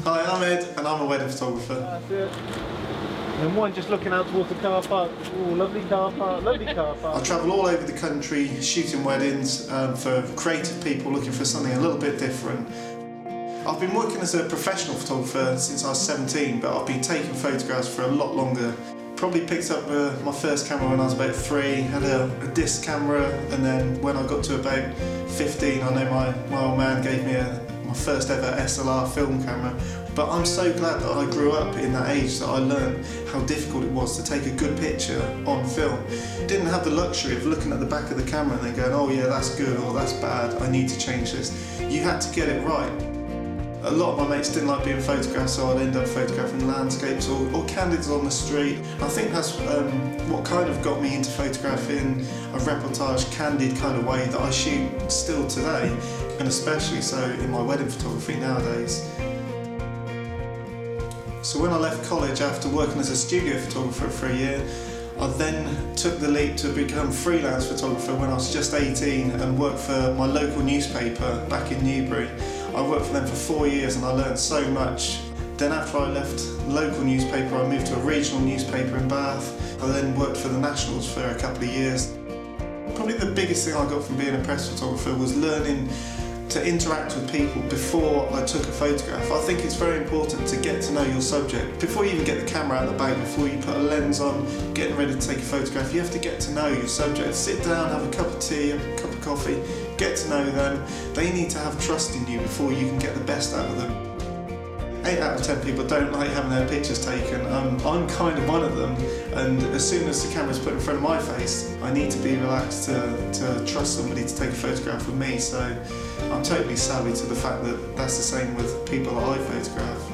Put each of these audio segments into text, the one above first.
Hi, I'm Ed and I'm a wedding photographer. That's it. And one just looking out towards the car park. Oh, lovely car park, lovely car park. I travel all over the country shooting weddings for creative people looking for something a little bit different. I've been working as a professional photographer since I was 17, but I've been taking photographs for a lot longer. Probably picked up my first camera when I was about 3, had a disc camera, and then when I got to about 15, I know my old man gave me my first ever SLR film camera. But I'm so glad that I grew up in that age that I learned how difficult it was to take a good picture on film. Didn't have the luxury of looking at the back of the camera and then going, oh yeah, that's good or that's bad, I need to change this. You had to get it right. A lot of my mates didn't like being photographed, so I'd end up photographing landscapes or candids on the street. I think that's what kind of got me into photographing a reportage, candid kind of way that I shoot still today, and especially so in my wedding photography nowadays. So when I left college after working as a studio photographer for a year, I then took the leap to become freelance photographer when I was just 18 and worked for my local newspaper back in Newbury. I worked for them for 4 years and I learned so much. Then after I left the local newspaper, I moved to a regional newspaper in Bath. I then worked for the Nationals for a couple of years. Probably the biggest thing I got from being a press photographer was learning to interact with people before I took a photograph. I think it's very important to get to know your subject. Before you even get the camera out of the bag, before you put a lens on, getting ready to take a photograph, you have to get to know your subject. Sit down, have a cup of tea, a cup of coffee, get to know them. They need to have trust in you before you can get the best out of them. 8 out of 10 people don't like having their pictures taken. I'm kind of one of them, and as soon as the camera's put in front of my face, I need to be relaxed to trust somebody to take a photograph with me, so I'm totally savvy to the fact that that's the same with people that I photograph.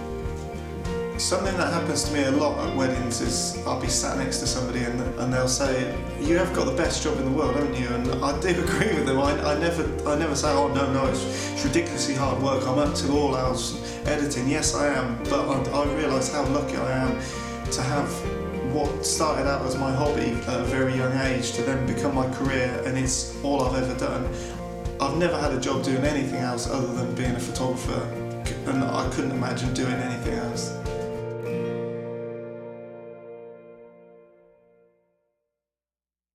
Something that happens to me a lot at weddings is I'll be sat next to somebody and they'll say, you have got the best job in the world, haven't you? And I do agree with them. I never say, oh no, it's ridiculously hard work, I'm up till all hours editing. Yes, I am, but I realise how lucky I am to have what started out as my hobby at a very young age to then become my career, and it's all I've ever done. I've never had a job doing anything else other than being a photographer, and I couldn't imagine doing anything else.